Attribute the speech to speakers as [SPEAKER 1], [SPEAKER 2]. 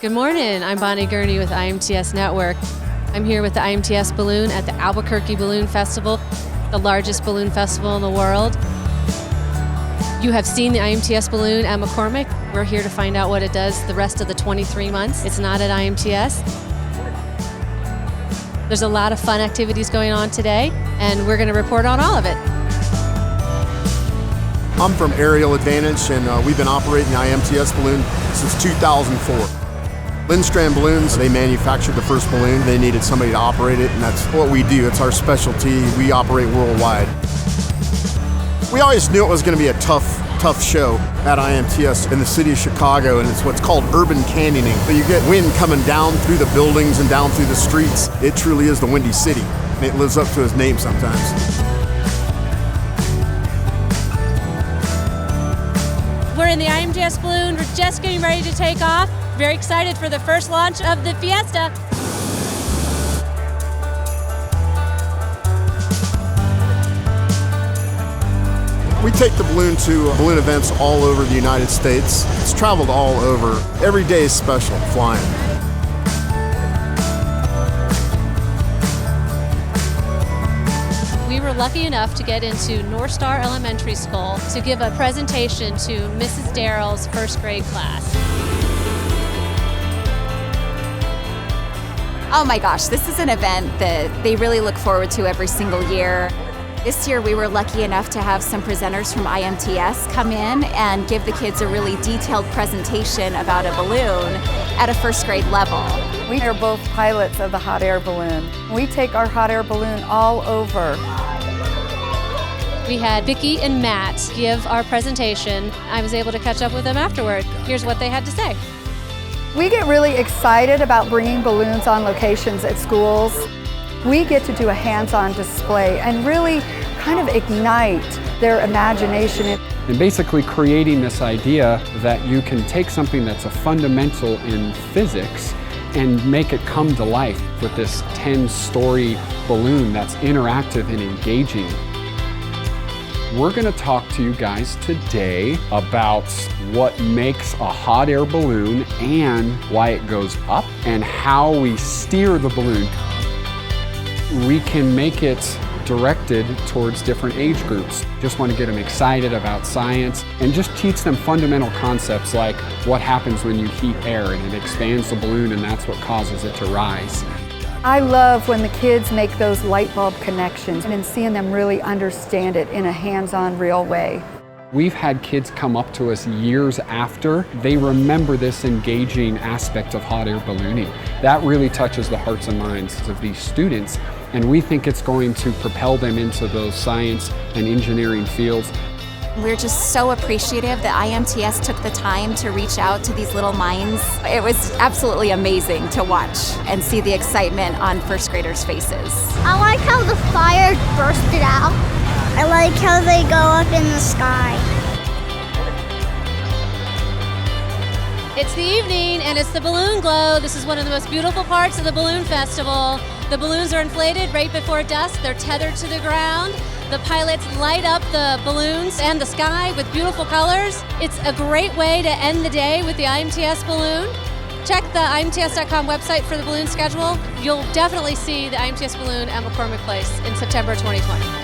[SPEAKER 1] Good morning, I'm Bonnie Gurney with IMTS Network. I'm here with the IMTS Balloon at the Albuquerque Balloon Festival, the largest balloon festival in the world. You have seen the IMTS Balloon at McCormick. We're here to find out what it does the rest of the 23 months. It's not at IMTS. There's a lot of fun activities going on today, and we're going to report on all of it.
[SPEAKER 2] I'm from Aerial Advantage, and we've been operating the IMTS Balloon since 2004. Lindstrand Balloons, they manufactured the first balloon. They needed somebody to operate it, and that's what we do. It's our specialty. We operate worldwide. We always knew it was going to be a tough show at IMTS in the city of Chicago, and it's what's called urban canyoning. So you get wind coming down through the buildings and down through the streets. It truly is the Windy City, and it lives up to its name sometimes.
[SPEAKER 1] We're in the IMTS Balloon. We're just getting ready to take off. Very excited for the first launch of the Fiesta.
[SPEAKER 2] We take the balloon to balloon events all over the United States. It's traveled all over. Every day is special flying.
[SPEAKER 1] We were lucky enough to get into North Star Elementary School to give a presentation to Mrs. Darrell's first grade class.
[SPEAKER 3] Oh my gosh, this is an event that they really look forward to every single year. This year we were lucky enough to have some presenters from IMTS come in and give the kids a really detailed presentation about a balloon at a first grade level.
[SPEAKER 4] We are both pilots of the hot air balloon. We take our hot air balloon all over.
[SPEAKER 1] We had Vicki and Matt give our presentation. I was able to catch up with them afterward. Here's what they had to say.
[SPEAKER 4] We get really excited about bringing balloons on locations at schools. We get to do a hands-on display and really kind of ignite their imagination.
[SPEAKER 5] And basically creating this idea that you can take something that's a fundamental in physics and make it come to life with this 10-story balloon that's interactive and engaging. We're going to talk to you guys today about what makes a hot air balloon and why it goes up and how we steer the balloon. We can make it directed towards different age groups. Just want to get them excited about science and just teach them fundamental concepts like what happens when you heat air and it expands the balloon and that's what causes it to rise.
[SPEAKER 4] I love when the kids make those light bulb connections and seeing them really understand it in a hands-on, real way.
[SPEAKER 5] We've had kids come up to us years after they remember this engaging aspect of hot air ballooning. That really touches the hearts and minds of these students, and we think it's going to propel them into those science and engineering fields.
[SPEAKER 3] We're just so appreciative that IMTS took the time to reach out to these little minds. It was absolutely amazing to watch and see the excitement on first graders' faces.
[SPEAKER 6] I like how the fire bursted out. I like how they go up in the sky.
[SPEAKER 1] It's the evening and it's the balloon glow. This is one of the most beautiful parts of the balloon festival. The balloons are inflated right before dusk. They're tethered to the ground. The pilots light up the balloons and the sky with beautiful colors. It's a great way to end the day with the IMTS balloon. Check the IMTS.com website for the balloon schedule. You'll definitely see the IMTS balloon at McCormick Place in September 2020.